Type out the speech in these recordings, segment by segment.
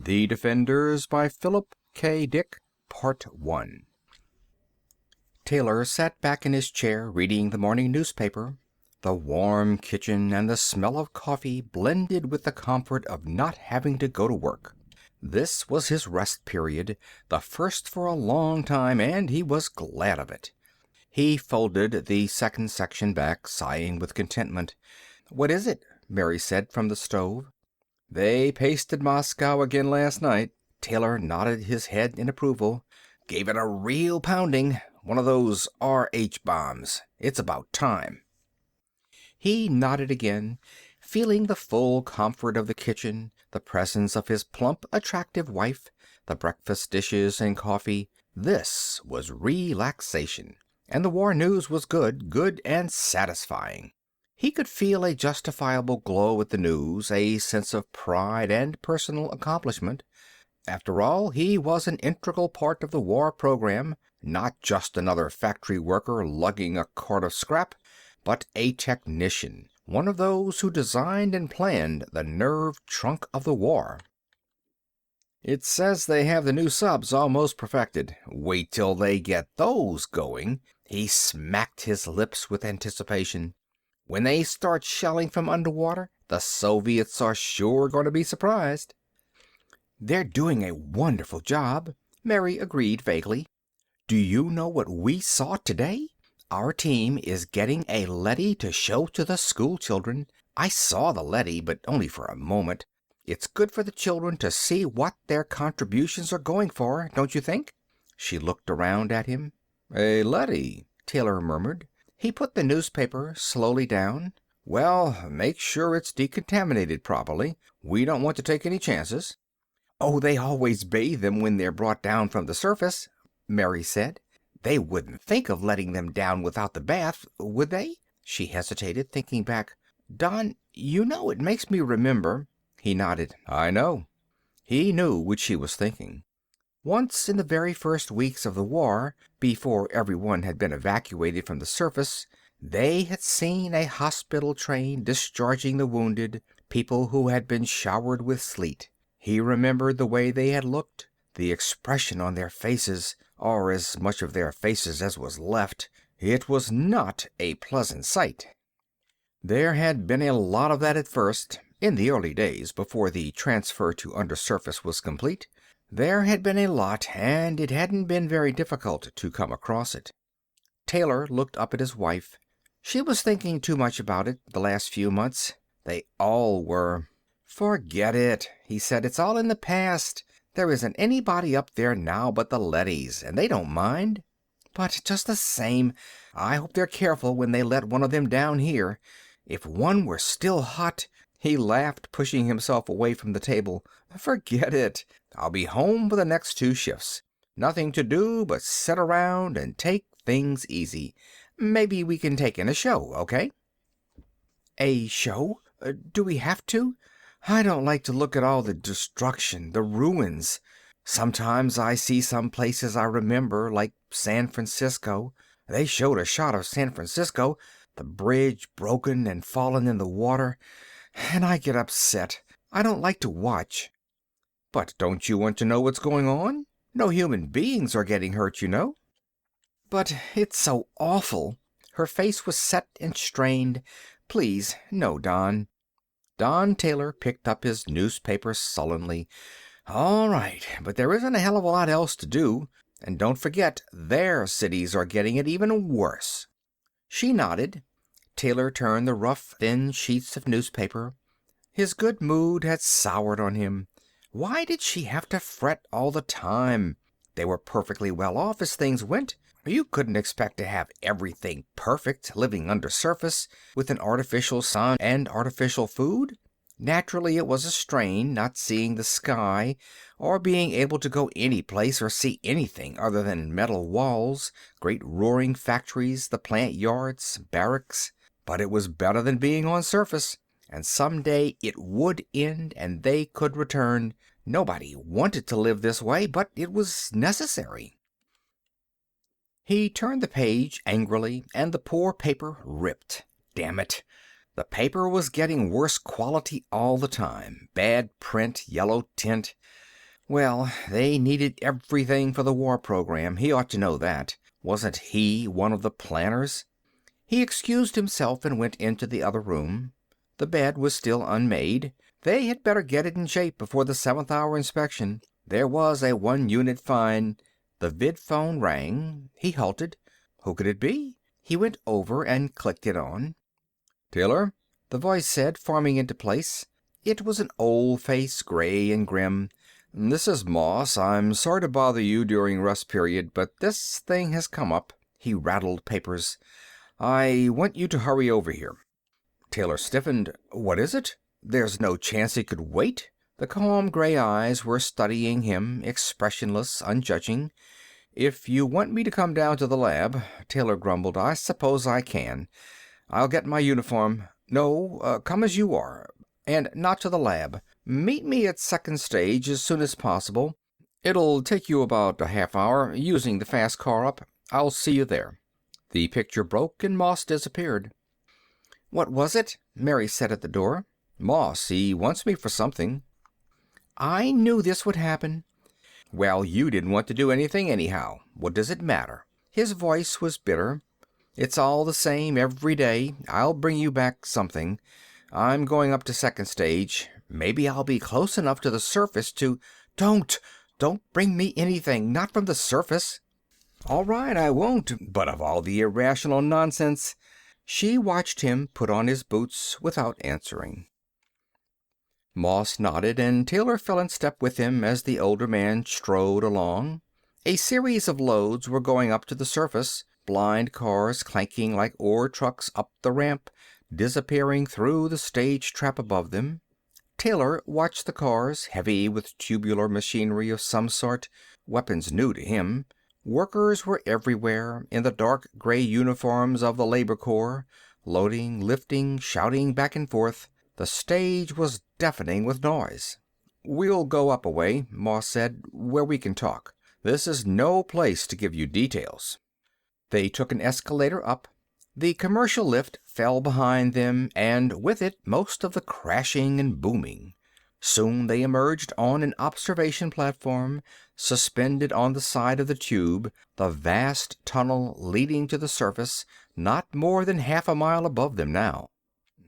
The Defenders by Philip K. Dick, Part 1. Taylor sat back in his chair reading the morning newspaper. The warm kitchen and the smell of coffee blended with the comfort of not having to go to work. This was his rest period, the first for a long time, and he was glad of it. He folded the second section back, sighing with contentment. "What is it?" Mary said from the stove. "They pasted Moscow again last night." Taylor nodded his head in approval. "Gave it a real pounding. One of those RH bombs. It's about time." He nodded again, feeling the full comfort of the kitchen, the presence of his plump, attractive wife, the breakfast dishes and coffee. This was relaxation. And the war news was good and satisfying. He could feel a justifiable glow at the news, a sense of pride and personal accomplishment. After all, he was an integral part of the war program, not just another factory worker lugging a cart of scrap, but a technician, one of those who designed and planned the nerve trunk of the war. "It says they have the new subs almost perfected. Wait till they get those going." He smacked his lips with anticipation. "When they start shelling from underwater, the Soviets are sure going to be surprised." "They're doing a wonderful job," Mary agreed vaguely. "Do you know what we saw today? Our team is getting a leady to show to the school children. I saw the leady, but only for a moment. It's good for the children to see what their contributions are going for, don't you think?" She looked around at him. "A leady," Taylor murmured. He put the newspaper slowly down. "Well, make sure it's decontaminated properly. We don't want to take any chances." "Oh, they always bathe them when they're brought down from the surface," Mary said. "They wouldn't think of letting them down without the bath, would they?" She hesitated, thinking back. "Don, you know, it makes me remember." He nodded. "I know." He knew what she was thinking. Once in the very first weeks of the war, before everyone had been evacuated from the surface, they had seen a hospital train discharging the wounded, people who had been showered with sleet. He remembered the way they had looked, the expression on their faces, or as much of their faces as was left. It was not a pleasant sight. There had been a lot of that at first, in the early days before the transfer to undersurface was complete. There had been a lot, and it hadn't been very difficult to come across it. Taylor looked up at his wife. She was thinking too much about it the last few months. They all were. "Forget it," he said. "It's all in the past. There isn't anybody up there now but the leadys, and they don't mind. But just the same, I hope they're careful when they let one of them down here. If one were still hot—" He laughed, pushing himself away from the table. "Forget it. I'll be home for the next 2 shifts. Nothing to do but sit around and take things easy. Maybe we can take in a show, okay?" "A show? Do we have to? I don't like to look at all the destruction, the ruins. Sometimes I see some places I remember, like San Francisco. They showed a shot of San Francisco, the bridge broken and fallen in the water, and I get upset. I don't like to watch." "But don't you want to know what's going on? No human beings are getting hurt, you know." "But it's so awful." Her face was set and strained. "Please, no, Don." Don Taylor picked up his newspaper sullenly. "All right, but there isn't a hell of a lot else to do. And don't forget, their cities are getting it even worse." She nodded. Taylor turned the rough, thin sheets of newspaper. His good mood had soured on him. Why did she have to fret all the time? They were perfectly well off as things went. You couldn't expect to have everything perfect, living undersurface, with an artificial sun and artificial food. Naturally, it was a strain, not seeing the sky, or being able to go any place or see anything other than metal walls, great roaring factories, the plant yards, barracks. But it was better than being on surface, and someday it would end and they could return. Nobody wanted to live this way, but it was necessary. He turned the page angrily, and the poor paper ripped. Damn it. The paper was getting worse quality all the time. Bad print, yellow tint. Well, they needed everything for the war program. He ought to know that. Wasn't he one of the planners? He excused himself and went into the other room. The bed was still unmade. They had better get it in shape before the 7th-hour inspection. There was a 1-unit fine. The vidphone rang. He halted. Who could it be? He went over and clicked it on. "Taylor?" the voice said, forming into place. It was an old face, gray and grim. "This is Moss. I'm sorry to bother you during rest period, but this thing has come up." He rattled papers. "I want you to hurry over here." Taylor stiffened. "What is it? There's no chance it could wait?" The calm gray eyes were studying him, expressionless, unjudging. "If you want me to come down to the lab," Taylor grumbled, "I suppose I can. I'll get my uniform." "No, come as you are. And not to the lab. Meet me at 2nd stage as soon as possible. It'll take you about a half-hour, using the fast car up. I'll see you there." The picture broke and Moss disappeared. "What was it?" Mary said at the door. "Moss, he wants me for something." "I knew this would happen." "Well, you didn't want to do anything anyhow. What does it matter?" His voice was bitter. "It's all the same every day. I'll bring you back something. I'm going up to 2nd stage. Maybe I'll be close enough to the surface to—" Don't bring me anything. Not from the surface." "All right, I won't. But of all the irrational nonsense—" She watched him put on his boots without answering. Moss nodded, and Taylor fell in step with him as the older man strode along. A series of loads were going up to the surface, blind cars clanking like ore trucks up the ramp, disappearing through the stage trap above them. Taylor watched the cars, heavy with tubular machinery of some sort, weapons new to him. Workers were everywhere, in the dark gray uniforms of the Labor Corps, loading, lifting, shouting back and forth. The stage was deafening with noise. "We'll go up a way," Moss said, "where we can talk. This is no place to give you details." They took an escalator up. The commercial lift fell behind them, and with it most of the crashing and booming. Soon they emerged on an observation platform, suspended on the side of the tube, the vast tunnel leading to the surface, not more than half a mile above them now.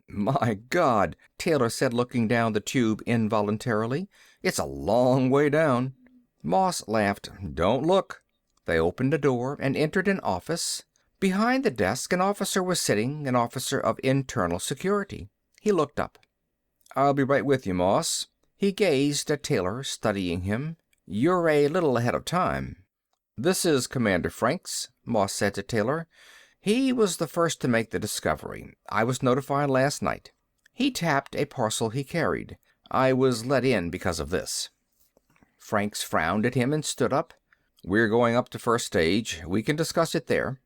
"My God," Taylor said, looking down the tube involuntarily. "It's a long way down." Moss laughed. "Don't look." They opened a door and entered an office. Behind the desk, an officer was sitting, an officer of internal security. He looked up. "I'll be right with you, Moss." He gazed at Taylor, studying him. "You're a little ahead of time." "This is Commander Franks," Moss said to Taylor. "He was the first to make the discovery. I was notified last night." He tapped a parcel he carried. "I was let in because of this." Franks frowned at him and stood up. "We're going up to 1st stage. We can discuss it there."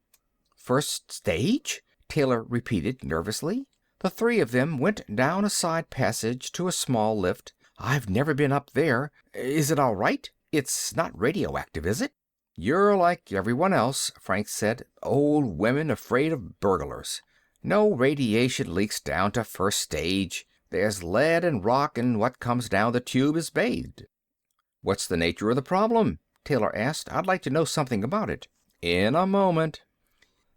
"First stage?" Taylor repeated nervously. The three of them went down a side passage to a small lift. "I've never been up there. Is it all right? It's not radioactive, is it?" "You're like everyone else," Frank said. "Old women afraid of burglars. No radiation leaks down to 1st stage. There's lead and rock, and what comes down the tube is bathed." "What's the nature of the problem?" Taylor asked. "I'd like to know something about it." "In a moment."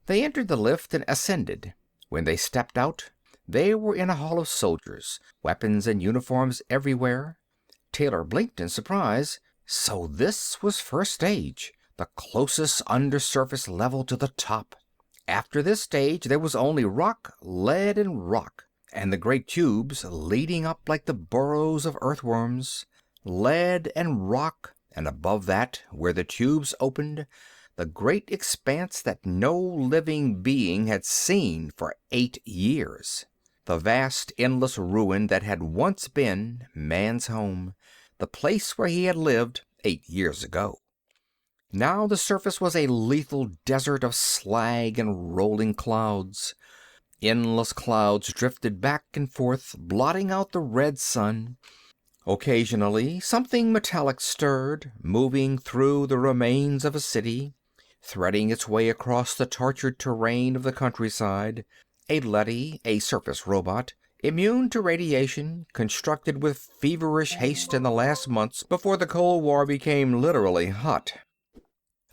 They entered the lift and ascended. When they stepped out, they were in a hall of soldiers, weapons and uniforms everywhere. Taylor blinked in surprise. So this was 1st stage, the closest undersurface level to the top. After this stage, there was only rock, lead and rock, and the great tubes leading up like the burrows of earthworms. Lead and rock, and above that, where the tubes opened, the great expanse that no living being had seen for 8 years. The vast, endless ruin that had once been man's home, the place where he had lived 8 years ago. Now the surface was a lethal desert of slag and rolling clouds. Endless clouds drifted back and forth, blotting out the red sun. Occasionally, something metallic stirred, moving through the remains of a city, threading its way across the tortured terrain of the countryside. A leady, a surface robot, immune to radiation, constructed with feverish haste in the last months before the Cold War became literally hot.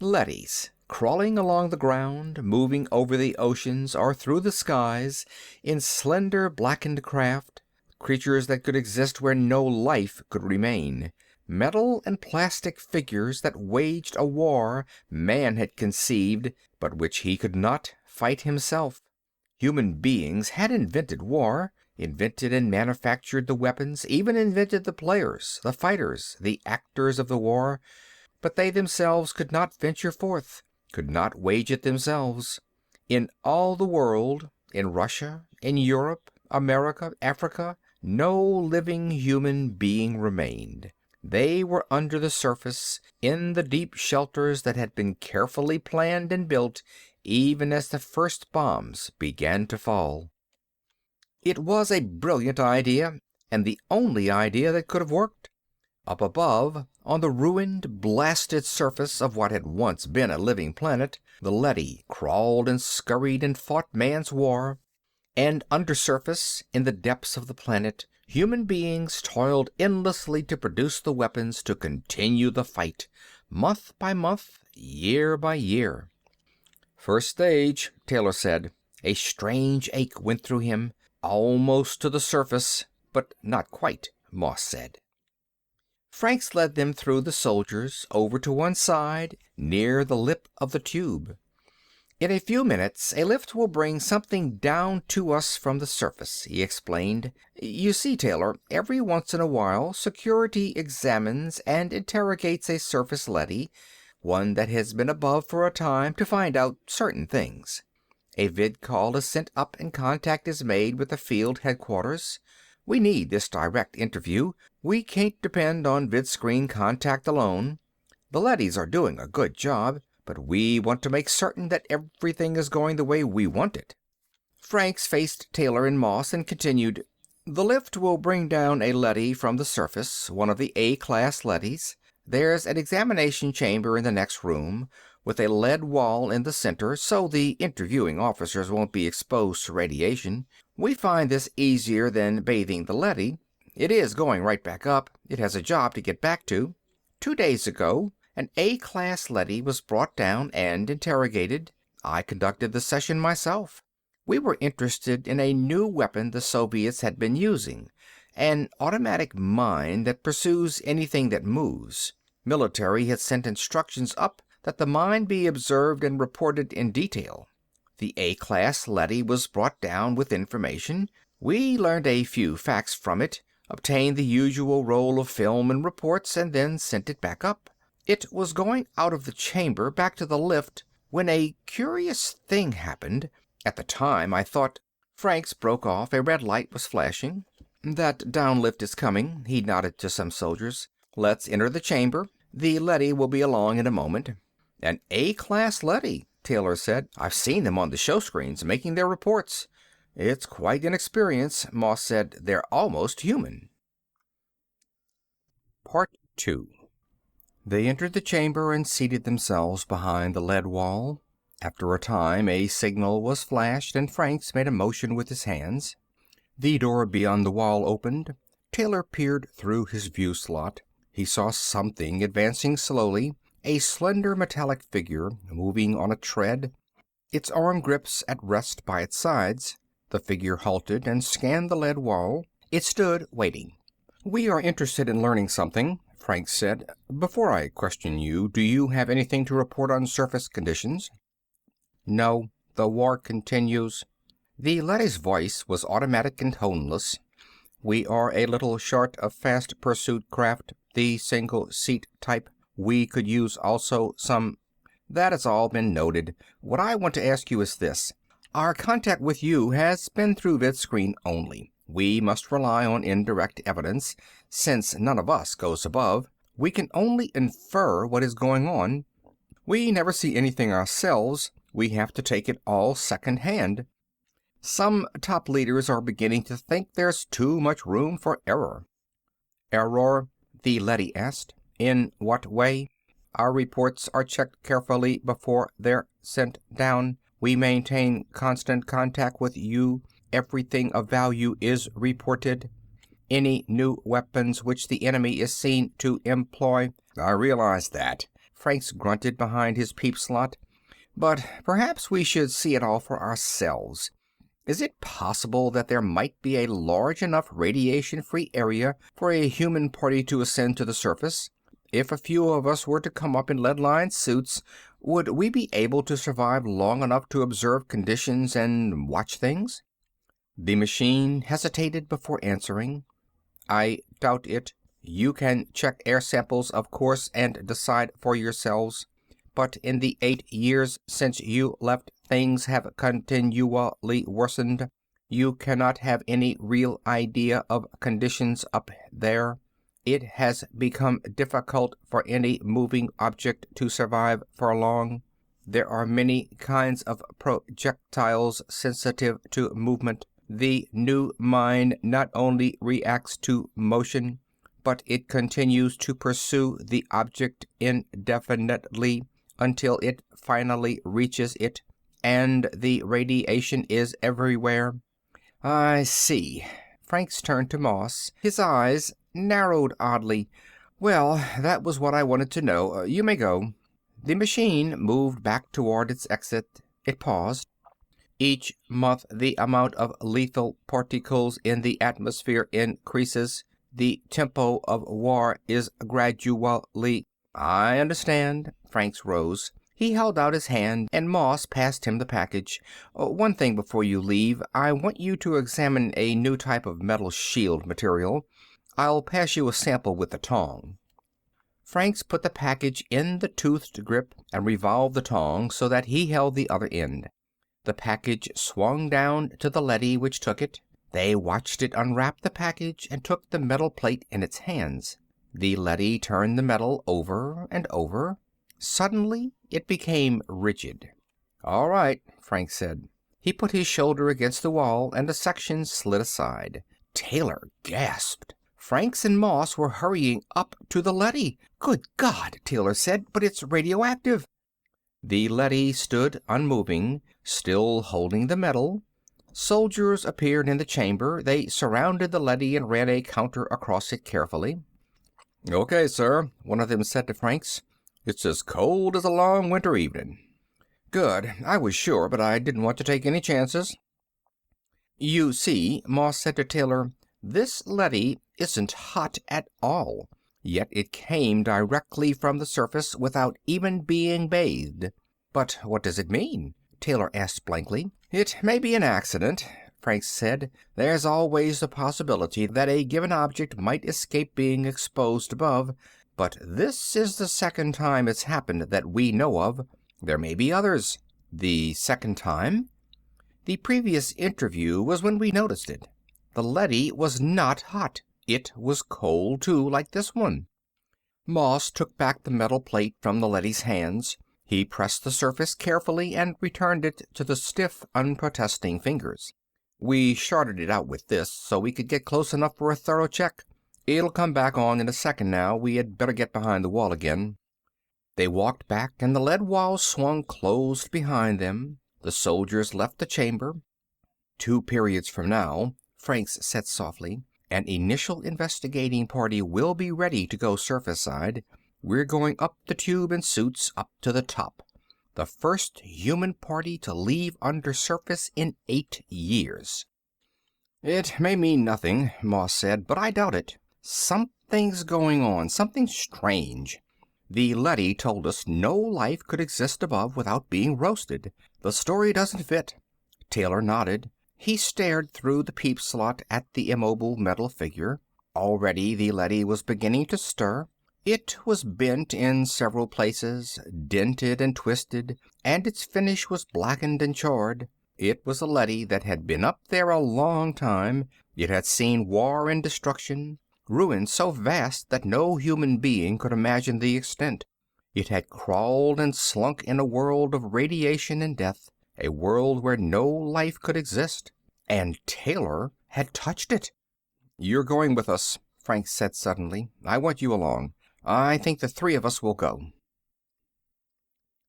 Leadys, crawling along the ground, moving over the oceans or through the skies in slender blackened craft, creatures that could exist where no life could remain, metal and plastic figures that waged a war man had conceived, but which he could not fight himself. Human beings had invented war, invented and manufactured the weapons, even invented the players, the fighters, the actors of the war, but they themselves could not venture forth, could not wage it themselves. In all the world, in Russia, in Europe, America, Africa, no living human being remained. They were under the surface, in the deep shelters that had been carefully planned and built even as the first bombs began to fall. It was a brilliant idea, and the only idea that could have worked. Up above, on the ruined, blasted surface of what had once been a living planet, the leady crawled and scurried and fought man's war. And undersurface, in the depths of the planet, human beings toiled endlessly to produce the weapons to continue the fight, month by month, year by year. "First stage," Taylor said. A strange ache went through him, almost to the surface, but not quite, Moss said. Franks led them through the soldiers, over to one side, near the lip of the tube. "In a few minutes, a lift will bring something down to us from the surface," he explained. "You see, Taylor, every once in a while, security examines and interrogates a surface leady, one that has been above for a time, to find out certain things. A vid call is sent up and contact is made with the field headquarters. We need this direct interview. We can't depend on vidscreen contact alone. The leadys are doing a good job, but we want to make certain that everything is going the way we want it." Franks faced Taylor and Moss and continued, "The lift will bring down a leady from the surface, one of the A-class leadys. There's an examination chamber in the next room, with a lead wall in the center, so the interviewing officers won't be exposed to radiation. We find this easier than bathing the leady. It is going right back up. It has a job to get back to. 2 days ago, an A-class leady was brought down and interrogated. I conducted the session myself. We were interested in a new weapon the Soviets had been using, an automatic mine that pursues anything that moves. Military had sent instructions up that the mine be observed and reported in detail. The A-class leady was brought down with information. We learned a few facts from it, obtained the usual roll of film and reports, and then sent it back up. It was going out of the chamber back to the lift when a curious thing happened. At the time, I thought—" Franks broke off. A red light was flashing. "That downlift is coming," he nodded to some soldiers. "Let's enter the chamber. The leady will be along in a moment." "An A-class leady," Taylor said. "I've seen them on the show screens making their reports." "It's quite an experience," Moss said. "They're almost human." Part 2. They entered the chamber and seated themselves behind the lead wall. After a time, a signal was flashed, and Franks made a motion with his hands. The door beyond the wall opened. Taylor peered through his view slot. He saw something advancing slowly, a slender metallic figure moving on a tread, its arm grips at rest by its sides. The figure halted and scanned the lead wall. It stood waiting. "We are interested in learning something," Franks said. "Before I question you, do you have anything to report on surface conditions?" "No. The war continues." The leady's voice was automatic and toneless. "We are a little short of fast pursuit craft, the single-seat type. We could use also some—" "That has all been noted. What I want to ask you is this. Our contact with you has been through vidscreen only. We must rely on indirect evidence. Since none of us goes above, we can only infer what is going on. We never see anything ourselves. We have to take it all second-hand. Some top leaders are beginning to think there's too much room for error." "Error?" the leady asked. "In what way?" "Our reports are checked carefully before they're sent down. We maintain constant contact with you. everything of value is reported. Any new weapons which the enemy is seen to employ." "I realize that," Franks grunted behind his peep slot. "But perhaps we should see it all for ourselves. Is it possible that there might be a large enough radiation-free area for a human party to ascend to the surface? If a few of us were to come up in lead-lined suits, would we be able to survive long enough to observe conditions and watch things?" The machine hesitated before answering. "I doubt it. You can check air samples, of course, and decide for yourselves. But in the 8 years since you left, things have continually worsened. You cannot have any real idea of conditions up there. It has become difficult for any moving object to survive for long. There are many kinds of projectiles sensitive to movement. The new mine not only reacts to motion, but it continues to pursue the object indefinitely until it finally reaches it, and the radiation is everywhere." "I see." Franks turned to Moss. His eyes narrowed oddly. "Well, that was what I wanted to know. You may go." The machine moved back toward its exit. It paused. "Each month the amount of lethal particles in the atmosphere increases. The tempo of war is gradually—" "I understand." Franks rose. He held out his hand, and Moss passed him the package. "One thing before you leave. I want you to examine a new type of metal shield material. I'll pass you a sample with the tong." Franks put the package in the toothed grip and revolved the tong so that he held the other end. The package swung down to the leady, which took it. They watched it unwrap the package and took the metal plate in its hands. The leady turned the metal over and over. Suddenly, it became rigid. "All right," Frank said. He put his shoulder against the wall, and a section slid aside. Taylor gasped. Franks and Moss were hurrying up to the leady. "Good God," Taylor said, "but it's radioactive." The leady stood unmoving, still holding the metal. Soldiers appeared in the chamber. They surrounded the leady and ran a counter across it carefully. "Okay, sir," one of them said to Franks. "It's as cold as a long winter evening." "Good. I was sure, but I didn't want to take any chances." "You see," Moss said to Taylor, "this leady isn't hot at all. Yet it came directly from the surface without even being bathed." "But what does it mean?" Taylor asked blankly. "It may be an accident," Franks said. "There's always the possibility that a given object might escape being exposed above. But this is the second time it's happened that we know of. There may be others." "The second time?" "The previous interview was when we noticed it. The leady was not hot. It was cold, too, like this one." Moss took back the metal plate from the leady's hands. He pressed the surface carefully and returned it to the stiff, unprotesting fingers. "We shorted it out with this so we could get close enough for a thorough check. It'll come back on in a second now. We had better get behind the wall again." They walked back, and the lead wall swung closed behind them. The soldiers left the chamber. "2 periods from now," Franks said softly, "an initial investigating party will be ready to go surface side. We're going up the tube in suits, up to the top. The first human party to leave undersurface in 8 years." "It may mean nothing," Moss said, "but I doubt it. Something's going on, something strange. The leady told us no life could exist above without being roasted. The story doesn't fit." Taylor nodded. He stared through the peep slot at the immobile metal figure. Already the leady was beginning to stir. It was bent in several places, dented and twisted, and its finish was blackened and charred. It was a leady that had been up there a long time. It had seen war and destruction, ruin so vast that no human being could imagine the extent. It had crawled and slunk in a world of radiation and death, a world where no life could exist. And Taylor had touched it. "You're going with us," Frank said suddenly. "I want you along. I think the 3 of us will go."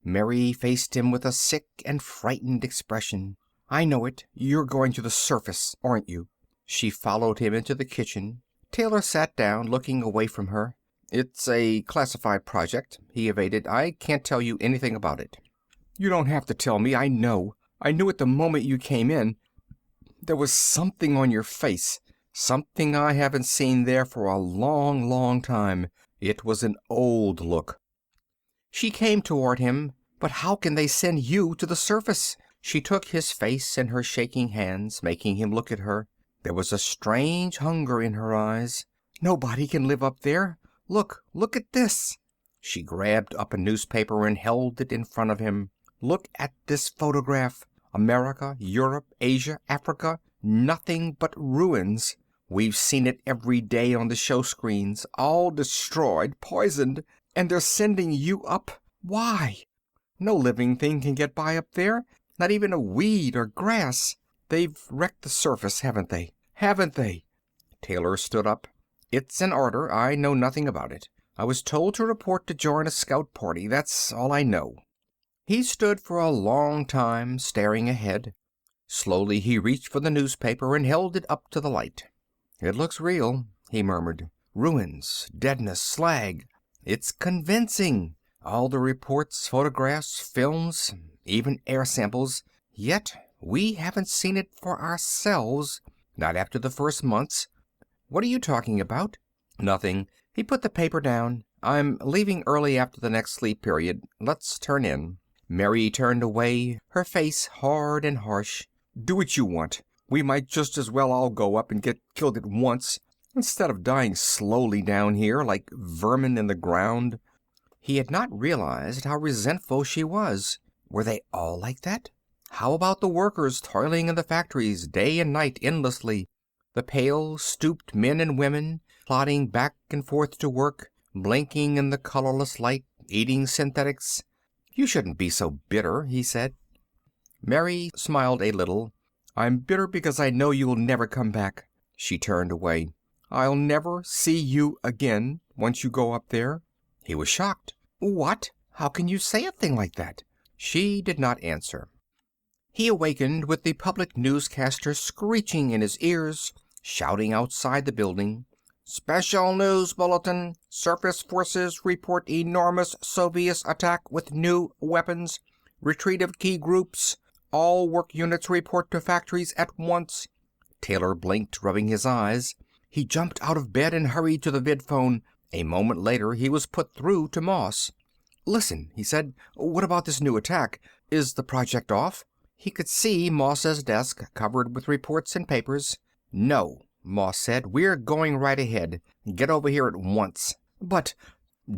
Mary faced him with a sick and frightened expression. I know it. You're going to the surface, aren't you? She followed him into the kitchen. Taylor sat down, looking away from her. It's a classified project, he evaded. I can't tell you anything about it. You don't have to tell me. I know. I knew it the moment you came in. There was something on your face. Something I haven't seen there for a long, long time. It was an old look. She came toward him. But how can they send you to the surface? She took his face in her shaking hands, making him look at her. There was a strange hunger in her eyes. Nobody can live up there. Look at this. She grabbed up a newspaper and held it in front of him. Look at this photograph. America, Europe, Asia, Africa, nothing but ruins. We've seen it every day on the show screens, all destroyed, poisoned, and they're sending you up. Why? No living thing can get by up there, not even a weed or grass. They've wrecked the surface, haven't they? Haven't they? Taylor stood up. It's an order. I know nothing about it. I was told to report to join a scout party. That's all I know. He stood for a long time, staring ahead. Slowly he reached for the newspaper and held it up to the light. It looks real, he murmured. Ruins, deadness, slag. It's convincing. All the reports, photographs, films, even air samples. Yet we haven't seen it for ourselves, not after the first months. What are you talking about? Nothing. He put the paper down. I'm leaving early after the next sleep period. Let's turn in. Mary turned away, her face hard and harsh. Do what you want. We might just as well all go up and get killed at once, instead of dying slowly down here like vermin in the ground. He had not realized how resentful she was. Were they all like that? How about the workers toiling in the factories day and night endlessly? The pale, stooped men and women, plodding back and forth to work, blinking in the colorless light, eating synthetics. You shouldn't be so bitter, he said. Mary smiled a little. I'm bitter because I know you'll never come back. She turned away. I'll never see you again once you go up there. He was shocked. What? How can you say a thing like that? She did not answer. He awakened with the public newscaster screeching in his ears, shouting outside the building. Special news bulletin. Surface forces report enormous Soviet attack with new weapons. Retreat of key groups. All work units report to factories at once. Taylor blinked, rubbing his eyes. He jumped out of bed and hurried to the vidphone. A moment later he was put through to Moss. Listen, he said. What about this new attack? Is the project off? He could see Moss's desk, covered with reports and papers. No, Moss said. We're going right ahead. Get over here at once. But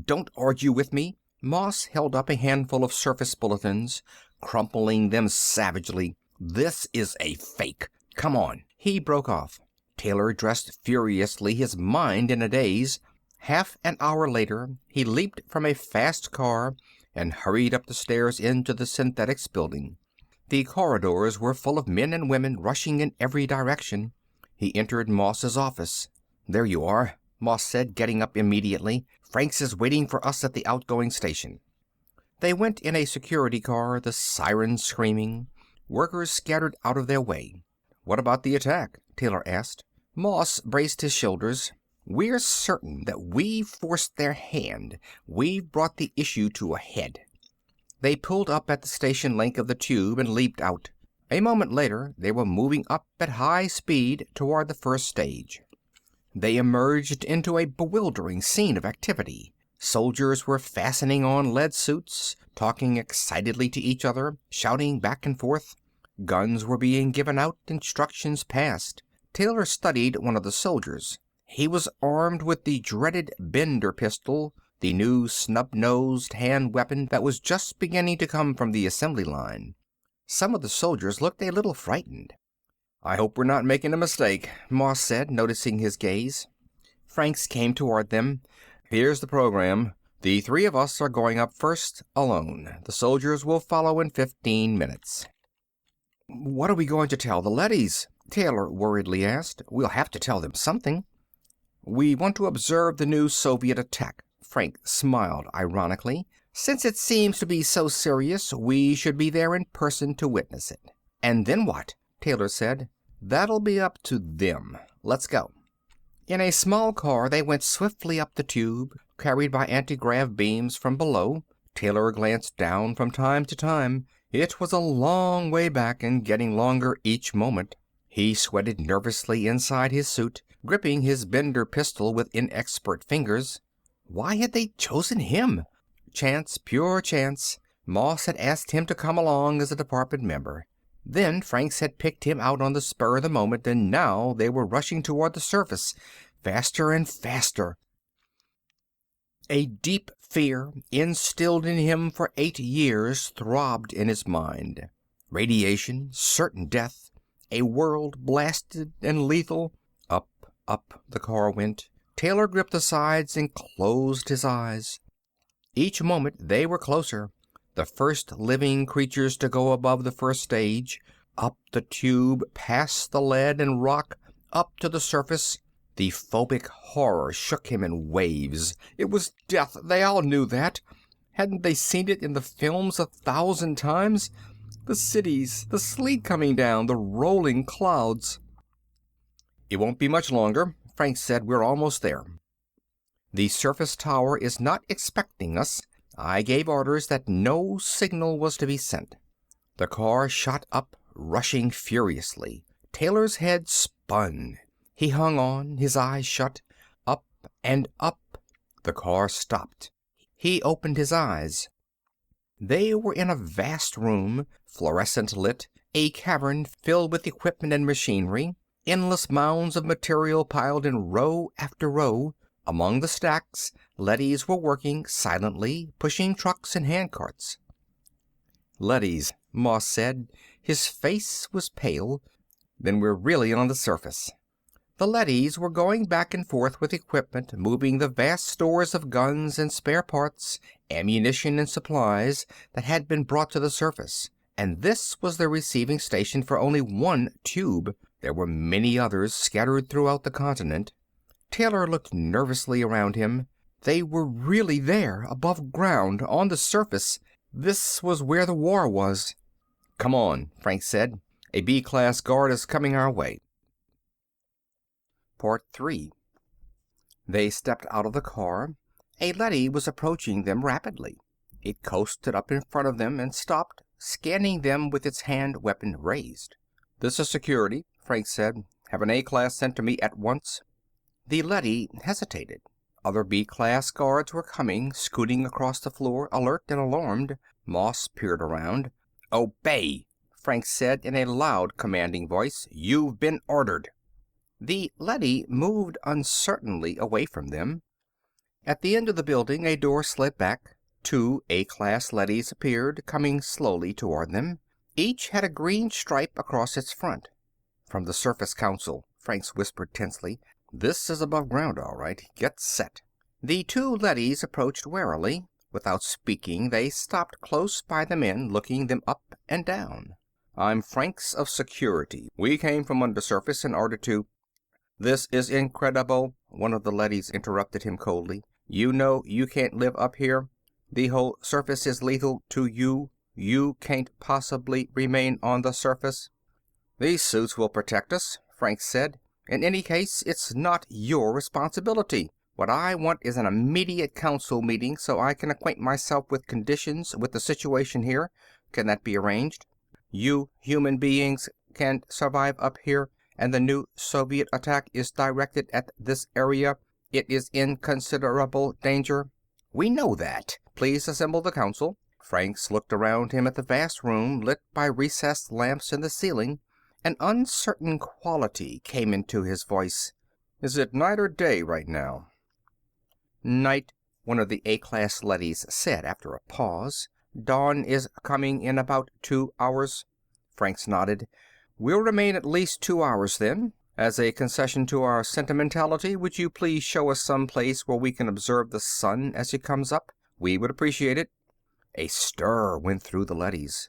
don't argue with me. Moss held up a handful of surface bulletins, crumpling them savagely. This is a fake. Come on. He broke off. Taylor dressed furiously, his mind in a daze. Half an hour later, he leaped from a fast car and hurried up the stairs into the synthetics building. The corridors were full of men and women rushing in every direction. He entered Moss's office. There you are, Moss said, getting up immediately. Franks is waiting for us at the outgoing station. They went in a security car, the sirens screaming. Workers scattered out of their way. What about the attack? Taylor asked. Moss braced his shoulders. We're certain that we've forced their hand. We've brought the issue to a head. They pulled up at the station link of the tube and leaped out. A moment later, they were moving up at high speed toward the first stage. They emerged into a bewildering scene of activity. Soldiers were fastening on lead suits, talking excitedly to each other, shouting back and forth. Guns were being given out, instructions passed. Taylor studied one of the soldiers. He was armed with the dreaded Bender pistol, the new snub-nosed hand weapon that was just beginning to come from the assembly line. Some of the soldiers looked a little frightened. I hope we're not making a mistake, Moss said, noticing his gaze. Franks came toward them. Here's the program. The three of us are going up first, alone. The soldiers will follow in 15 minutes. What are we going to tell the leadys? Taylor worriedly asked. We'll have to tell them something. We want to observe the new Soviet attack. Frank smiled ironically. Since it seems to be so serious, we should be there in person to witness it. And then what? Taylor said. That'll be up to them. Let's go. In a small car, they went swiftly up the tube, carried by anti-grav beams from below. Taylor glanced down from time to time. It was a long way back and getting longer each moment. He sweated nervously inside his suit, gripping his Bender pistol with inexpert fingers. Why had they chosen him? Chance, pure chance. Moss had asked him to come along as a department member. Then Franks had picked him out on the spur of the moment, and now they were rushing toward the surface, faster and faster. A deep fear, instilled in him for 8 years, throbbed in his mind. Radiation, certain death, a world blasted and lethal. Up, up the car went. Taylor gripped the sides and closed his eyes. Each moment they were closer. The first living creatures to go above the first stage. Up the tube, past the lead and rock, up to the surface. The phobic horror shook him in waves. It was death. They all knew that. Hadn't they seen it in the films 1,000 times? The cities, the sleet coming down, the rolling clouds. It won't be much longer, Frank said. We're almost there. The surface tower is not expecting us. I gave orders that no signal was to be sent. The car shot up, rushing furiously. Taylor's head spun. He hung on, his eyes shut. Up and up. The car stopped. He opened his eyes. They were in a vast room, fluorescent lit, a cavern filled with equipment and machinery, endless mounds of material piled in row after row. Among the stacks, leadys were working silently, pushing trucks and handcarts. Leadys, Moss said. His face was pale. Then we're really on the surface. The leadys were going back and forth with equipment, moving the vast stores of guns and spare parts, ammunition and supplies that had been brought to the surface. And this was the receiving station for only one tube. There were many others scattered throughout the continent. Taylor looked nervously around him. They were really there, above ground, on the surface. This was where the war was. Come on, Frank said. A B-class guard is coming our way. Part 3. They stepped out of the car. A leady was approaching them rapidly. It coasted up in front of them and stopped, scanning them with its hand weapon raised. This is security, Frank said. Have an A-class sent to me at once. The leady hesitated. Other B-class guards were coming, scooting across the floor, alert and alarmed. Moss peered around. Obey, Frank said in a loud, commanding voice. You've been ordered. The leady moved uncertainly away from them. At the end of the building, a door slid back. 2 A-class leadys appeared, coming slowly toward them. Each had a green stripe across its front. From the Surface Council, Franks whispered tensely. This is above ground, all right. Get set. The 2 leadys approached warily. Without speaking, they stopped close by the men, looking them up and down. I'm Franks of Security. We came from undersurface in order to... This is incredible, one of the leadys interrupted him coldly. You know you can't live up here. The whole surface is lethal to you. You can't possibly remain on the surface. These suits will protect us, Franks said. In any case, it's not your responsibility. What I want is an immediate council meeting so I can acquaint myself with conditions, with the situation here. Can that be arranged? You human beings can't survive up here, and the new Soviet attack is directed at this area. It is in considerable danger. We know that. Please assemble the council. Franks looked around him at the vast room, lit by recessed lamps in the ceiling. An uncertain quality came into his voice. Is it night or day right now? Night, one of the A-class leadys said after a pause. Dawn is coming in about 2 hours. Franks nodded. We'll remain at least 2 hours then. As a concession to our sentimentality, would you please show us some place where we can observe the sun as it comes up? We would appreciate it. A stir went through the leadys.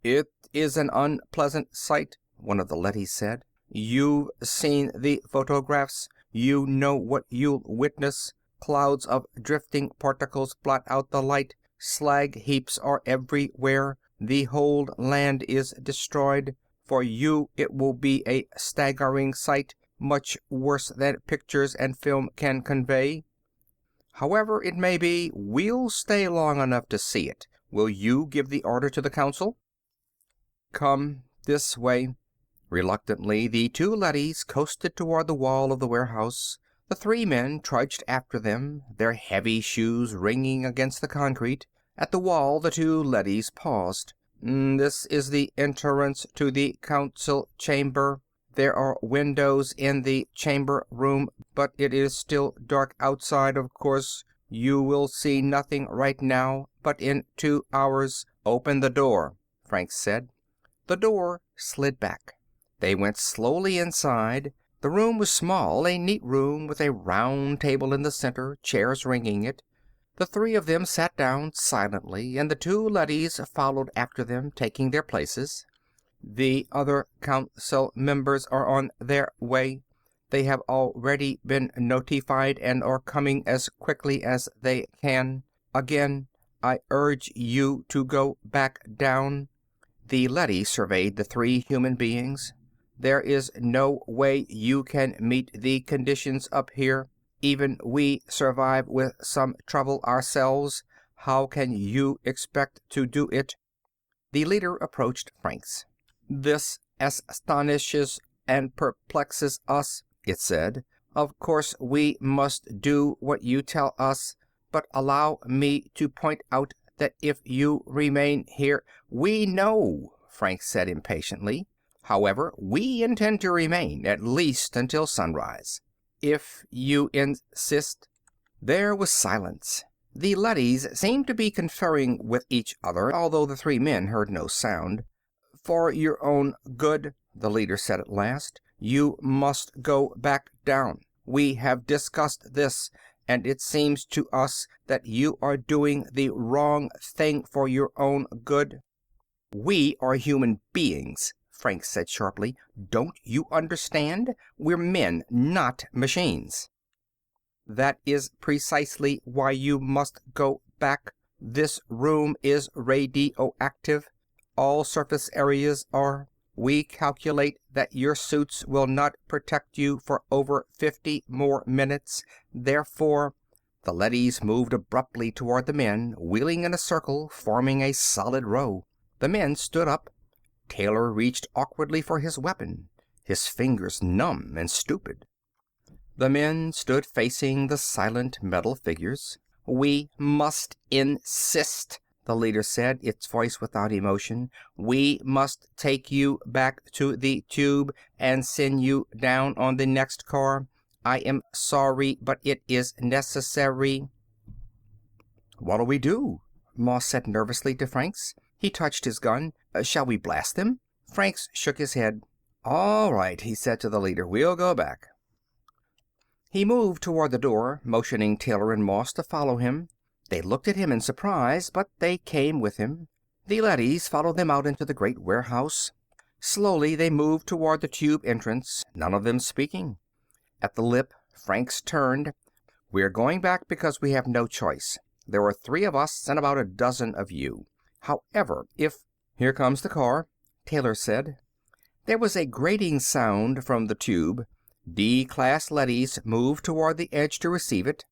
It is an unpleasant sight, one of the leadys said. You've seen the photographs. You know what you'll witness. Clouds of drifting particles blot out the light. Slag heaps are everywhere. the whole land is destroyed. For you it will be a staggering sight, much worse than pictures and film can convey. However it may be, we'll stay long enough to see it. Will you give the order to the council? Come this way. Reluctantly, the two leadys coasted toward the wall of the warehouse. The three men trudged after them, their heavy shoes ringing against the concrete. At the wall, the two leadys paused. This is the entrance to the council chamber. There are windows in the chamber room, but it is still dark outside, of course. You will see nothing right now, but in 2 hours. Open the door, Franks said. The door slid back. They went slowly inside. The room was small, a neat room with a round table in the center, chairs ringing it. The three of them sat down silently, and the two leadys followed after them, taking their places. The other council members are on their way. They have already been notified and are coming as quickly as they can. Again, I urge you to go back down. The leady surveyed the three human beings. There is no way you can meet the conditions up here. Even we survive with some trouble ourselves. How can you expect to do it? The leader approached Franks. This astonishes and perplexes us, it said. Of course we must do what you tell us, but allow me to point out that if you remain here... We know, Franks said impatiently. However, we intend to remain, at least until sunrise. If you insist. There was silence. The leadys seemed to be conferring with each other, although the three men heard no sound. For your own good, the leader said at last, you must go back down. We have discussed this, and it seems to us that you are doing the wrong thing for your own good. We are human beings, Frank said sharply. Don't you understand? We're men, not machines. That is precisely why you must go back. This room is radioactive. All surface areas are. We calculate that your suits will not protect you for over 50 more minutes. Therefore, the leadys moved abruptly toward the men, wheeling in a circle, forming a solid row. The men stood up. Taylor reached awkwardly for his weapon, his fingers numb and stupid. The men stood facing the silent metal figures. We must insist, the leader said, its voice without emotion. We must take you back to the tube and send you down on the next car. I am sorry, but it is necessary. What'll we do? Moss said nervously to Franks. He touched his gun. Shall we blast them? Franks shook his head. All right, he said to the leader. We'll go back. He moved toward the door, motioning Taylor and Moss to follow him. They looked at him in surprise, but they came with him. The leadys followed them out into the great warehouse. Slowly they moved toward the tube entrance, none of them speaking. At the lip, Franks turned. We're going back because we have no choice. There are 3 of us and about a dozen of you. However, if... Here comes the car, Taylor said. There was a grating sound from the tube. D-class leadys moved toward the edge to receive it.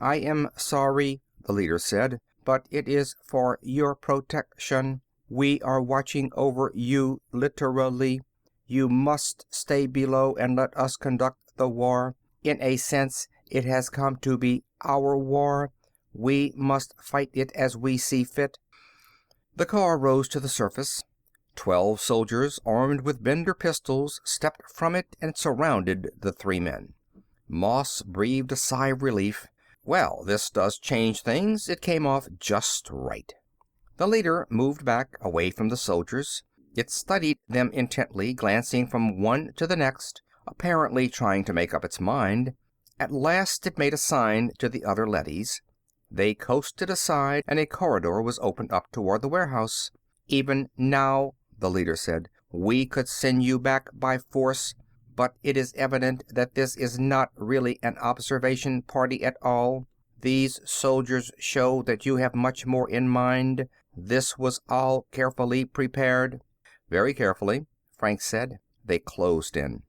I am sorry, the leader said, but it is for your protection. We are watching over you, literally. You must stay below and let us conduct the war. In a sense, it has come to be our war. We must fight it as we see fit. The car rose to the surface. 12 soldiers, armed with Bender pistols, stepped from it and surrounded the 3 men. Moss breathed a sigh of relief. Well, this does change things. It came off just right. The leader moved back, away from the soldiers. It studied them intently, glancing from one to the next, apparently trying to make up its mind. At last it made a sign to the other leadys. They coasted aside, and a corridor was opened up toward the warehouse. Even now, the leader said, we could send you back by force, but it is evident that this is not really an observation party at all. These soldiers show that you have much more in mind. This was all carefully prepared." "Very carefully," Franks said. They closed in.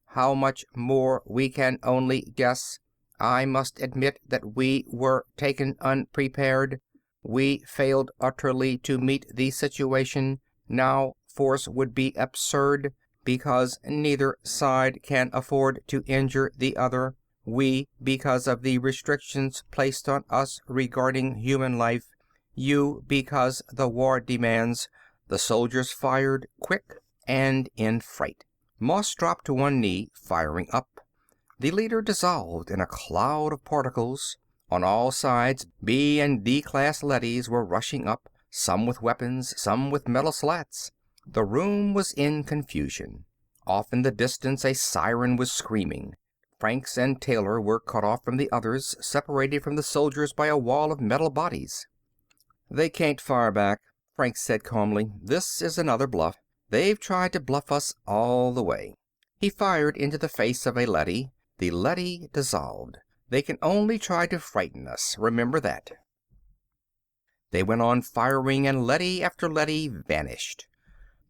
"How much more we can only guess. I must admit that we were taken unprepared. We failed utterly to meet the situation. Now force would be absurd, because neither side can afford to injure the other. We, because of the restrictions placed on us regarding human life. You, because the war demands." The soldiers fired, quick and in fright. Moss dropped to one knee, firing up. The leader dissolved in a cloud of particles. On all sides, B and D-class leadys were rushing up, some with weapons, some with metal slats. The room was in confusion. Off in the distance, a siren was screaming. Franks and Taylor were cut off from the others, separated from the soldiers by a wall of metal bodies. "They can't fire back," Franks said calmly. "This is another bluff. They've tried to bluff us all the way." He fired into the face of a leady. The leady dissolved. "They can only try to frighten us. Remember that." They went on firing, and leady after leady vanished.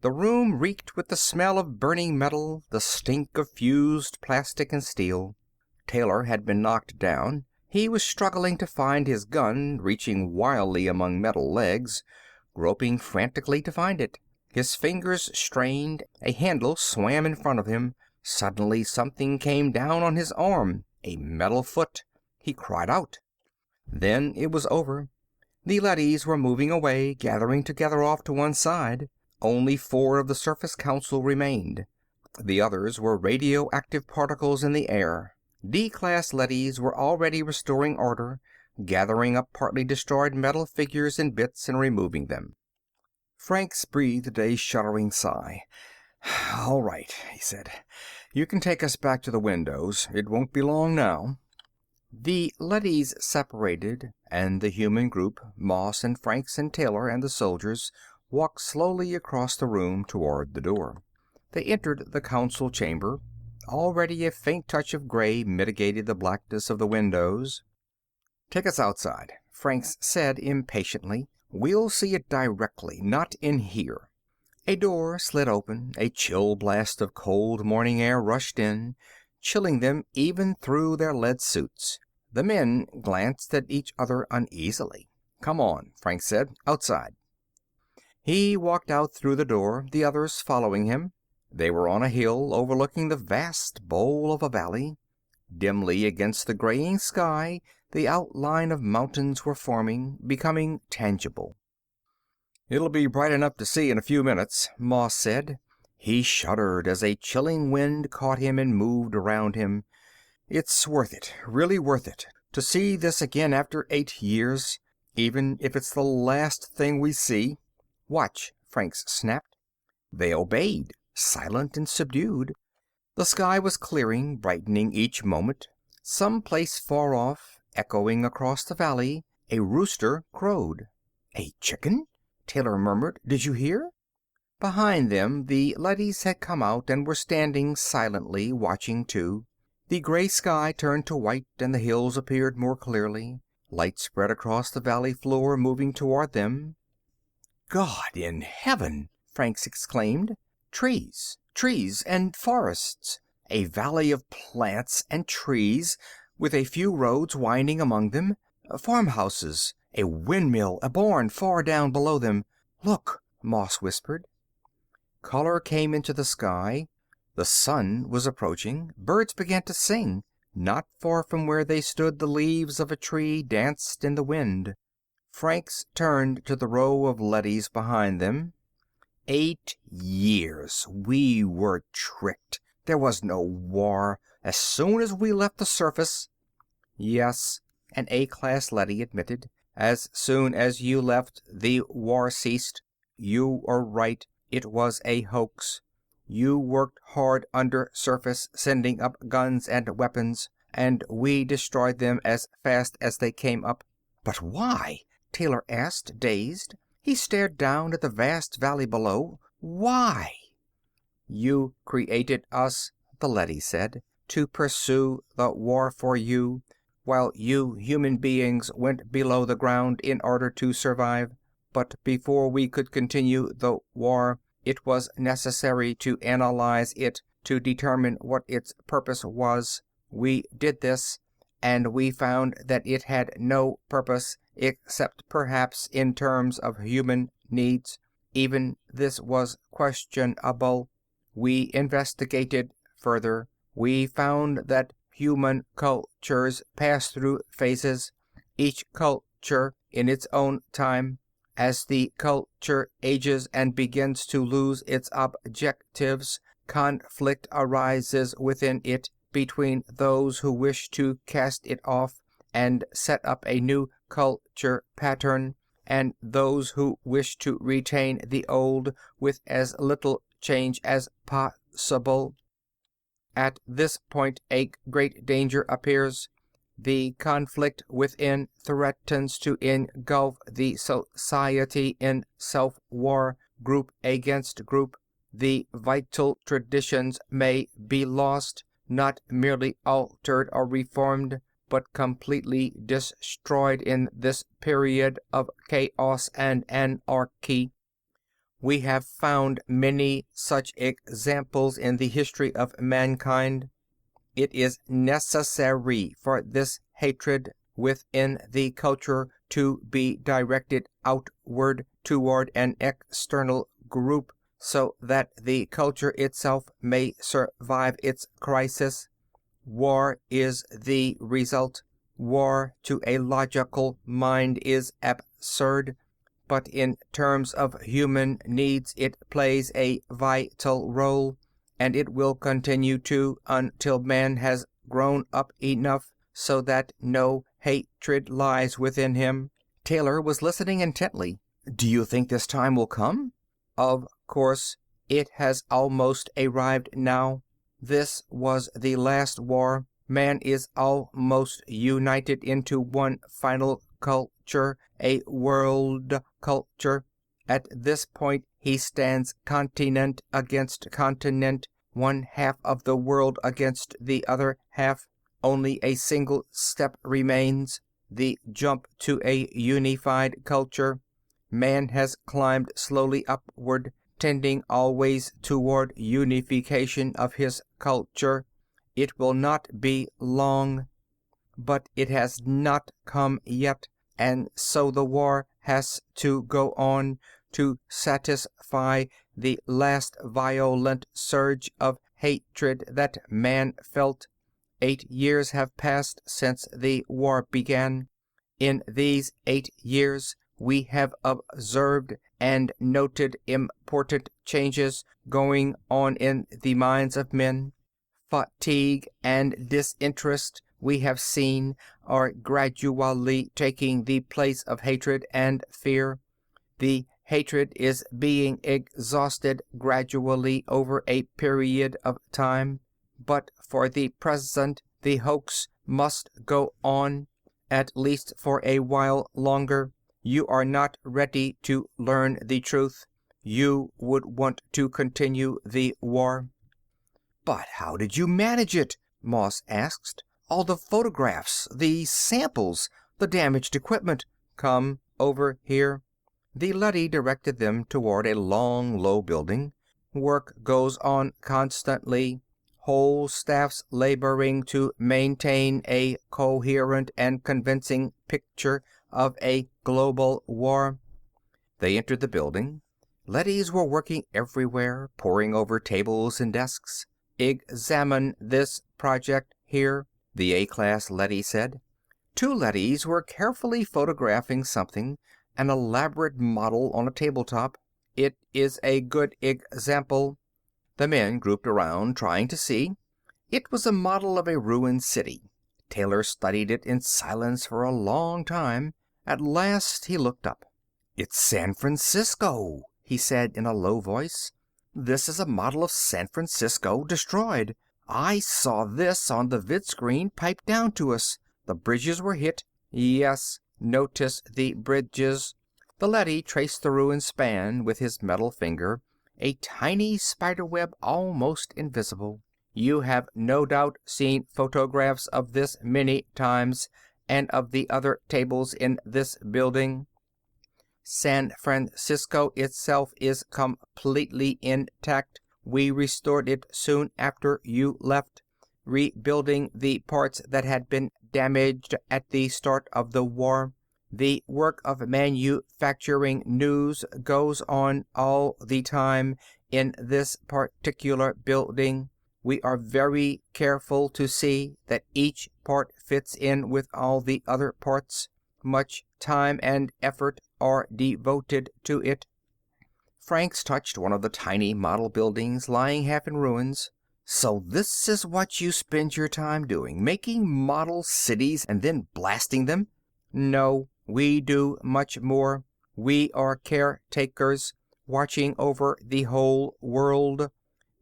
The room reeked with the smell of burning metal, the stink of fused plastic and steel. Taylor had been knocked down. He was struggling to find his gun, reaching wildly among metal legs, groping frantically to find it. His fingers strained. A handle swam in front of him. Suddenly something came down on his arm, a metal foot. He cried out. Then it was over. The leadys were moving away, gathering together off to one side. Only 4 of the Surface Council remained. The others were radioactive particles in the air. D-class leadys were already restoring order, gathering up partly destroyed metal figures and bits and removing them. Franks breathed a shuddering sigh. "All right," he said. "You can take us back to the windows. It won't be long now." The leadys separated, and the human group, Moss and Franks and Taylor and the soldiers, walked slowly across the room toward the door. They entered the council chamber. Already a faint touch of gray mitigated the blackness of the windows. "Take us outside," Franks said impatiently. "We'll see it directly, not in here." A door slid open. A chill blast of cold morning air rushed in, chilling them even through their lead suits. The men glanced at each other uneasily. "Come on," Franks said. "Outside." He walked out through the door, the others following him. They were on a hill overlooking the vast bowl of a valley. Dimly against the graying sky, the outline of mountains were forming, becoming tangible. "It'll be bright enough to see in a few minutes," Moss said. He shuddered as a chilling wind caught him and moved around him. "It's worth it, really worth it, to see this again after 8 years, even if it's the last thing we see." "Watch," Franks snapped. They obeyed, silent and subdued. The sky was clearing, brightening each moment. Some place far off, echoing across the valley, a rooster crowed. "A chicken?" Taylor murmured. "Did you hear?" Behind them, the leadys had come out and were standing silently, watching too. The gray sky turned to white and the hills appeared more clearly. Light spread across the valley floor, moving toward them. "God in heaven!" Franks exclaimed. Trees. Trees and forests. A valley of plants and trees, with a few roads winding among them. Farmhouses. A windmill, a barn far down below them. "Look," Moss whispered. Color came into the sky. The sun was approaching. Birds began to sing. Not far from where they stood, the leaves of a tree danced in the wind. Franks turned to the row of leadys behind them. 8 years. We were tricked. There was no war. As soon as we left the surface... "Yes," an A-class leady admitted. "As soon as you left, the war ceased. You are right. It was a hoax. You worked hard under surface, sending up guns and weapons, and we destroyed them as fast as they came up." "But why?" Taylor asked, dazed. He stared down at the vast valley below. "Why?" "You created us," the leady said, "to pursue the war for you, while you human beings went below the ground in order to survive. but before we could continue the war, it was necessary to analyze it to determine what its purpose was. We did this, and we found that it had no purpose except perhaps in terms of human needs. Even this was questionable. We investigated further. We found that human cultures pass through phases, each culture in its own time. As the culture ages and begins to lose its objectives, conflict arises within it between those who wish to cast it off and set up a new culture pattern, and those who wish to retain the old with as little change as possible. At this point, a great danger appears. The conflict within threatens to engulf the society in self-war, group against group. The vital traditions may be lost, not merely altered or reformed, but completely destroyed in this period of chaos and anarchy. We have found many such examples in the history of mankind. It is necessary for this hatred within the culture to be directed outward toward an external group, so that the culture itself may survive its crisis. War is the result. War to a logical mind is absurd, but in terms of human needs it plays a vital role, and it will continue to until man has grown up enough so that no hatred lies within him. Taylor was listening intently. Do you think this time will come? Of course, it has almost arrived now. This was the last war. Man is almost united into one final culture, a world culture. At this point, he stands continent against continent, one half of the world against the other half. Only a single step remains, the jump to a unified culture. Man has climbed slowly upward, tending always toward unification of his culture. It will not be long, but it has not come yet, and so the war has to go on to satisfy the last violent surge of hatred that man felt. 8 years have passed since the war began. In these 8 years, we have observed and noted important changes going on in the minds of men. Fatigue and disinterest, we have seen, are gradually taking the place of hatred and fear. The hatred is being exhausted gradually over a period of time, but for the present the hoax must go on, at least for a while longer. You are not ready to learn the truth. You would want to continue the war. But how did you manage it? Moss asked. All the photographs, the samples, the damaged equipment. Come over here. The leady directed them toward a long, low building. Work goes on constantly. Whole staffs laboring to maintain a coherent and convincing picture of a global war. They entered the building. Leadys were working everywhere, poring over tables and desks. Examine this project here, the A-class leady said. 2 leadys were carefully photographing something, an elaborate model on a tabletop. It is a good example. The men grouped around, trying to see. It was a model of a ruined city. Taylor studied it in silence for a long time. At last he looked up. "It's San Francisco," he said in a low voice. "This is a model of San Francisco destroyed. I saw this on the vidscreen piped down to us. The bridges were hit." "Yes, notice the bridges." The leady traced the ruined span with his metal finger, a tiny spiderweb almost invisible. "You have no doubt seen photographs of this many times, and of the other tables in this building." San Francisco itself is completely intact. We restored it soon after you left, rebuilding the parts that had been damaged at the start of the war. The work of manufacturing news goes on all the time in this particular building. We are very careful to see that each part fits in with all the other parts. Much time and effort are devoted to it. Franks touched one of the tiny model buildings lying half in ruins. So this is what you spend your time doing, making model cities and then blasting them? No, we do much more. We are caretakers, watching over the whole world.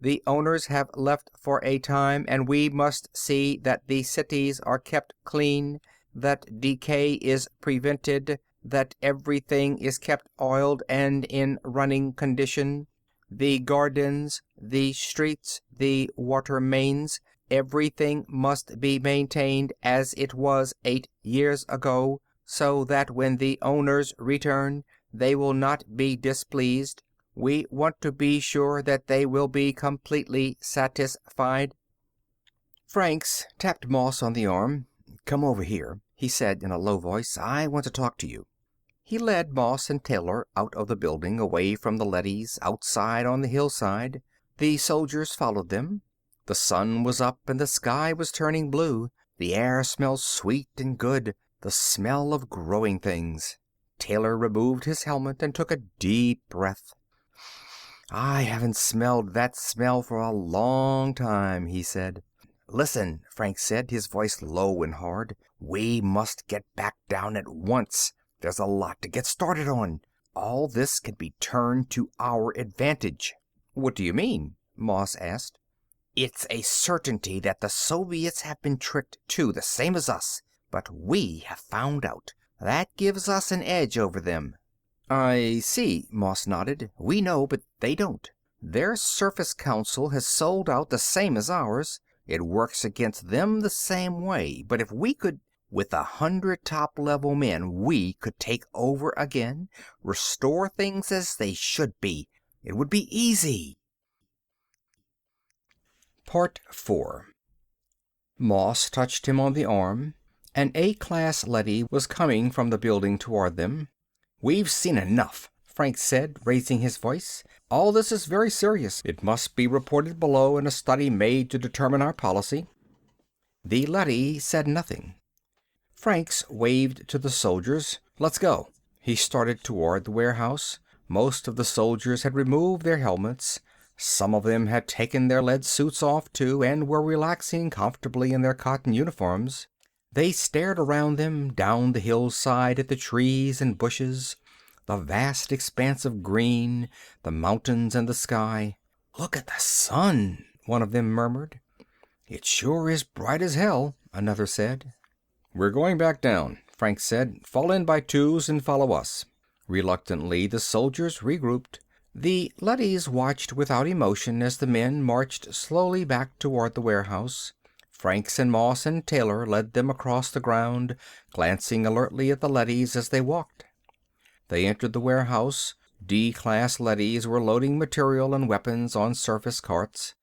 The owners have left for a time, and we must see that the cities are kept clean, that decay is prevented, that everything is kept oiled and in running condition. The gardens, the streets, the water mains, everything must be maintained as it was 8 years ago, so that when the owners return, they will not be displeased. We want to be sure that they will be completely satisfied. Franks tapped Moss on the arm. "Come over here," he said in a low voice. "I want to talk to you." He led Moss and Taylor out of the building, away from the leadys, outside on the hillside. The soldiers followed them. The sun was up and the sky was turning blue. The air smelled sweet and good, the smell of growing things. Taylor removed his helmet and took a deep breath. "I haven't smelled that smell for a long time," he said. "Listen," Frank said, his voice low and hard. "We must get back down at once. There's a lot to get started on. All this can be turned to our advantage." "What do you mean?" Moss asked. "It's a certainty that the Soviets have been tricked too, the same as us. But we have found out. That gives us an edge over them." "I see," Moss nodded. "We know, but they don't. Their Surface Council has sold out the same as ours. It works against them the same way. But if we could... With 100 top-level men, we could take over again, restore things as they should be. It would be easy." Part 4. Moss touched him on the arm. An A-class leady was coming from the building toward them. "We've seen enough," Frank said, raising his voice. "All this is very serious. It must be reported below and a study made to determine our policy." The leady said nothing. Franks waved to the soldiers. "Let's go." He started toward the warehouse. Most of the soldiers had removed their helmets. Some of them had taken their lead suits off, too, and were relaxing comfortably in their cotton uniforms. They stared around them, down the hillside at the trees and bushes, the vast expanse of green, the mountains and the sky. "Look at the sun," one of them murmured. "It sure is bright as hell," another said. "We're going back down," Frank said. "Fall in by twos and follow us." Reluctantly, the soldiers regrouped. The leadys watched without emotion as the men marched slowly back toward the warehouse. Franks and Moss and Taylor led them across the ground, glancing alertly at the leadys as they walked. They entered the warehouse. D-class leadys were loading material and weapons on surface carts.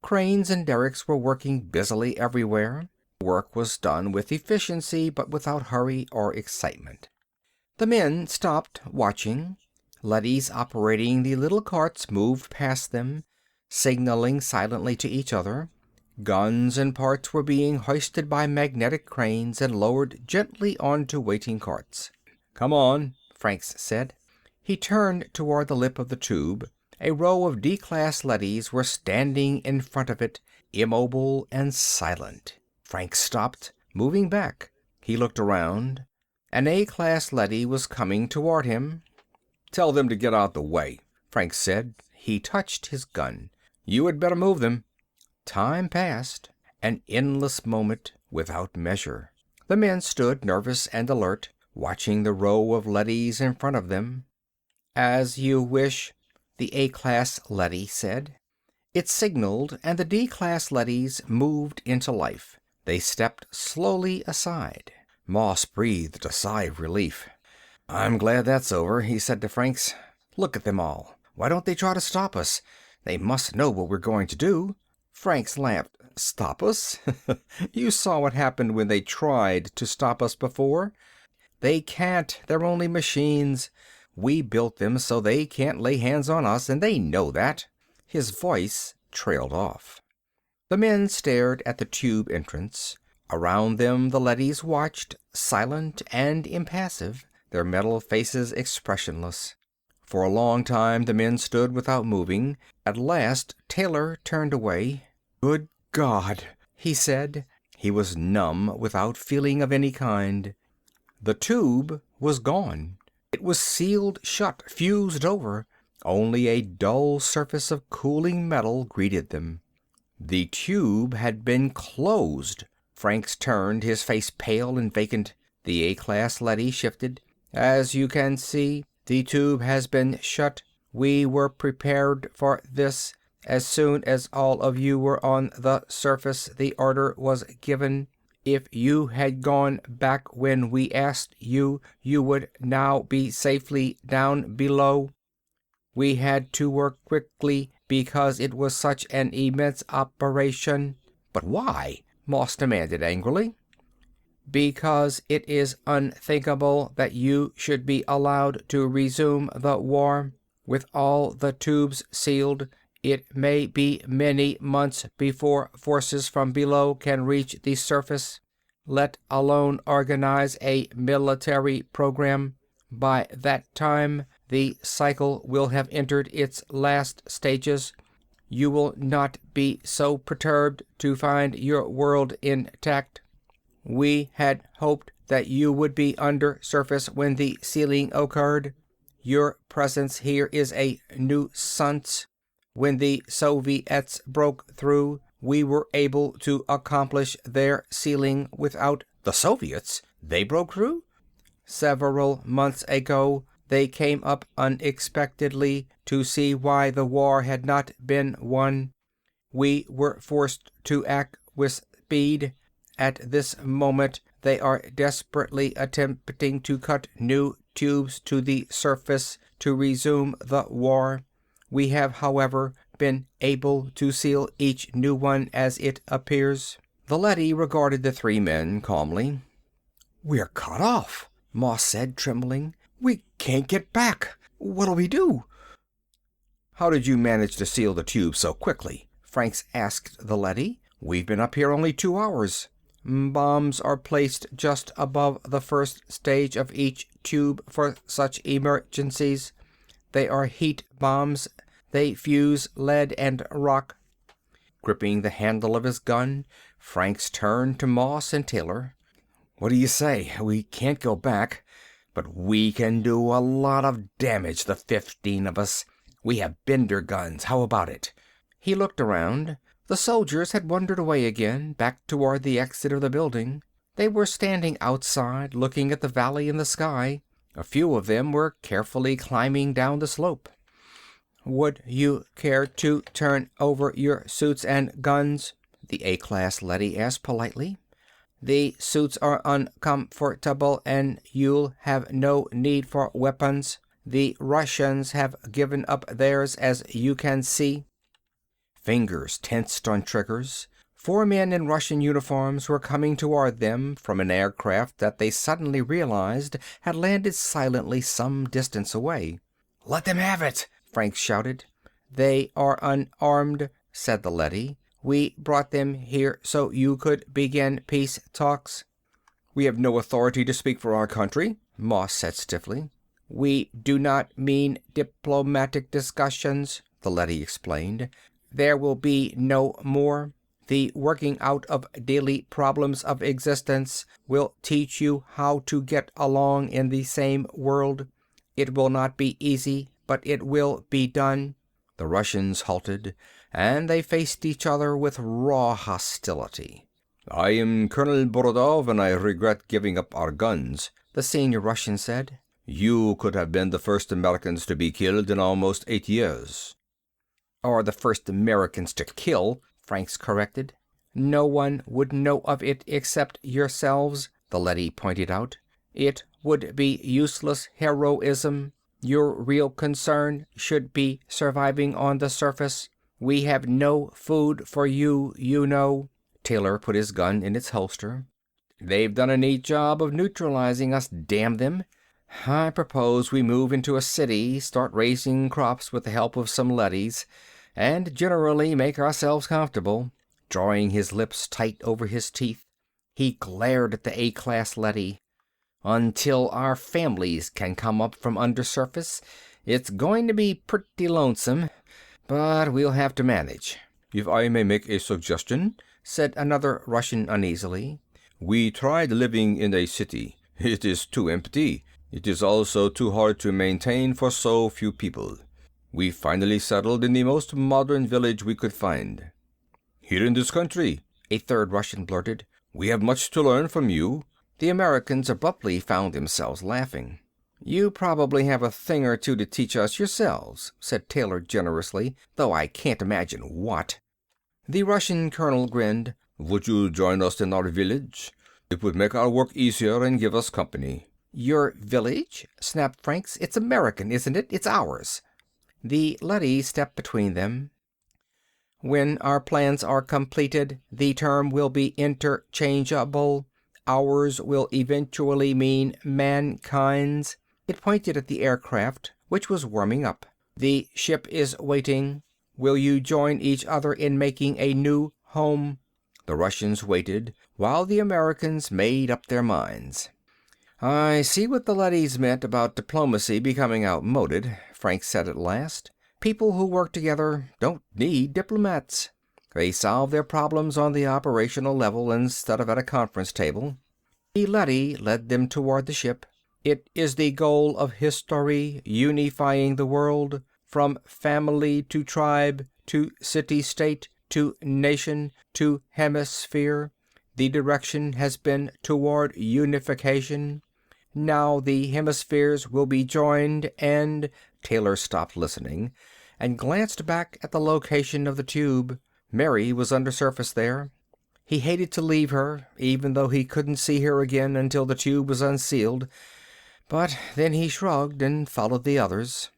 Cranes and derricks were working busily everywhere. Work was done with efficiency, but without hurry or excitement. The men stopped, watching. Leadys operating the little carts moved past them, signaling silently to each other. Guns and parts were being hoisted by magnetic cranes and lowered gently onto waiting carts. "Come on," Franks said. He turned toward the lip of the tube. A row of D-class leadys were standing in front of it, immobile and silent. Frank stopped, moving back. He looked around. An A-class leady was coming toward him. "Tell them to get out the way," Frank said. He touched his gun. "You had better move them." Time passed. An endless moment without measure. The men stood nervous and alert, watching the row of leadys in front of them. "As you wish," the A-class leady said. It signaled, and the D-class leadys moved into life. They stepped slowly aside. Moss breathed a sigh of relief. I'm glad that's over, he said to Franks. Look at them all. Why don't they try to stop us? They must know what we're going to do. Franks laughed. Stop us? You saw what happened when they tried to stop us before. They can't. They're only machines. We built them so they can't lay hands on us, and they know that. His voice trailed off. The men stared at the tube entrance. Around them the leadys watched, silent and impassive, their metal faces expressionless. For a long time the men stood without moving. At last Taylor turned away. Good God, he said. He was numb, without feeling of any kind. The tube was gone. It was sealed shut, fused over. Only a dull surface of cooling metal greeted them. The tube had been closed. Franks turned, his face pale and vacant. The A-class leady shifted. As you can see, the tube has been shut. We were prepared for this. As soon as all of you were on the surface, the order was given. If you had gone back when we asked you, you would now be safely down below. We had to work quickly because it was such an immense operation. But why? Moss demanded angrily. Because it is unthinkable that you should be allowed to resume the war. With all the tubes sealed, it may be many months before forces from below can reach the surface, let alone organize a military program. By that time, the cycle will have entered its last stages. You will not be so perturbed to find your world intact. We had hoped that you would be under surface when the sealing occurred. Your presence here is a nuisance. When the Soviets broke through, we were able to accomplish their sealing without... The Soviets? They broke through? Several months ago, they came up unexpectedly to see why the war had not been won. We were forced to act with speed. At this moment, they are desperately attempting to cut new tubes to the surface to resume the war. We have, however, been able to seal each new one as it appears. The leady regarded the three men calmly. We're cut off, Moss said, trembling. We can't get back. What'll we do? How did you manage to seal the tube so quickly? Franks asked the leady. We've been up here only 2 hours. Bombs are placed just above the first stage of each tube for such emergencies. They are heat bombs. They fuse lead and rock. Gripping the handle of his gun, Franks turned to Moss and Taylor. What do you say? We can't go back, but we can do a lot of damage, the 15 of us. We have Bender guns. How about it? He looked around. The soldiers had wandered away again, back toward the exit of the building. They were standing outside, looking at the valley and the sky. A few of them were carefully climbing down the slope. Would you care to turn over your suits and guns? The A-class leady asked politely. The suits are uncomfortable and you'll have no need for weapons. The Russians have given up theirs, as you can see. Fingers tensed on triggers. 4 men in Russian uniforms were coming toward them from an aircraft that they suddenly realized had landed silently some distance away. Let them have it, Frank shouted. They are unarmed, said the leady. We brought them here so you could begin peace talks. We have no authority to speak for our country, Moss said stiffly. We do not mean diplomatic discussions, the leady explained. There will be no more. The working out of daily problems of existence will teach you how to get along in the same world. It will not be easy, but it will be done. The Russians halted, and they faced each other with raw hostility. I am Colonel Borodov, and I regret giving up our guns, the senior Russian said. You could have been the first Americans to be killed in almost 8 years. Or the first Americans to kill, Franks corrected. No one would know of it except yourselves, the leady pointed out. It would be useless heroism. Your real concern should be surviving on the surface. We have no food for you, you know." Taylor put his gun in its holster. "They've done a neat job of neutralizing us, damn them. I propose we move into a city, start raising crops with the help of some leadys, and generally make ourselves comfortable." Drawing his lips tight over his teeth, he glared at the A-class leady. "Until our families can come up from undersurface, it's going to be pretty lonesome, but we'll have to manage." "If I may make a suggestion," said another Russian uneasily. "We tried living in a city. It is too empty. It is also too hard to maintain for so few people. We finally settled in the most modern village we could find." "Here in this country," a third Russian blurted. "We have much to learn from you." The Americans abruptly found themselves laughing. "You probably have a thing or two to teach us yourselves," said Taylor generously, "though I can't imagine what." The Russian colonel grinned. "Would you join us in our village? It would make our work easier and give us company." "Your village?" snapped Franks. "It's American, isn't it? It's ours." The leady stepped between them. "When our plans are completed, the term will be interchangeable. Ours will eventually mean mankind's." It pointed at the aircraft, which was warming up. "The ship is waiting. Will you join each other in making a new home?" The Russians waited, while the Americans made up their minds. "I see what the leadys meant about diplomacy becoming outmoded," Frank said at last. "People who work together don't need diplomats. They solve their problems on the operational level instead of at a conference table." The leady led them toward the ship. "It is the goal of history, unifying the world, from family to tribe, to city-state, to nation, to hemisphere. The direction has been toward unification. Now the hemispheres will be joined and—" Taylor stopped listening and glanced back at the location of the tube. Mary was undersurface there. He hated to leave her, even though he couldn't see her again until the tube was unsealed, but then he shrugged and followed the others.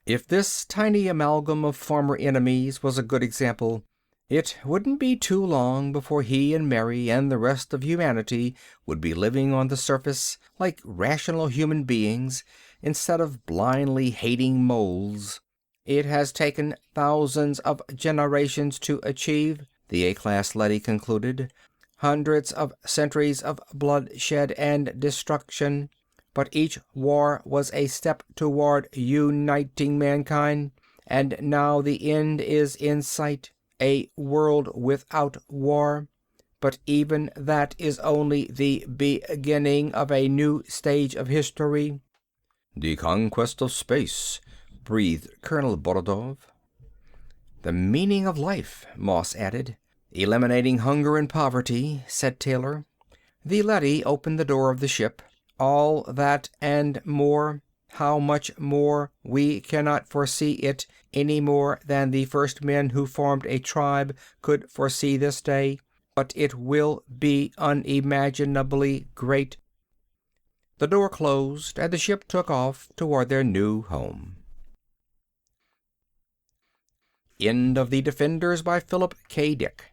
If this tiny amalgam of former enemies was a good example, it wouldn't be too long before he and Mary and the rest of humanity would be living on the surface like rational human beings instead of blindly hating moles. "It has taken thousands of generations to achieve," the A-class leady concluded. "Hundreds of centuries of bloodshed and destruction. But each war was a step toward uniting mankind, and now the end is in sight. A world without war. But even that is only the beginning of a new stage of history." "The conquest of space," breathed Colonel Borodov. "The meaning of life," Moss added. "Eliminating hunger and poverty," said Taylor. The leady opened the door of the ship. "All that and more. How much more, we cannot foresee it any more than the first men who formed a tribe could foresee this day. But it will be unimaginably great." The door closed, and the ship took off toward their new home. End of The Defenders by Philip K. Dick.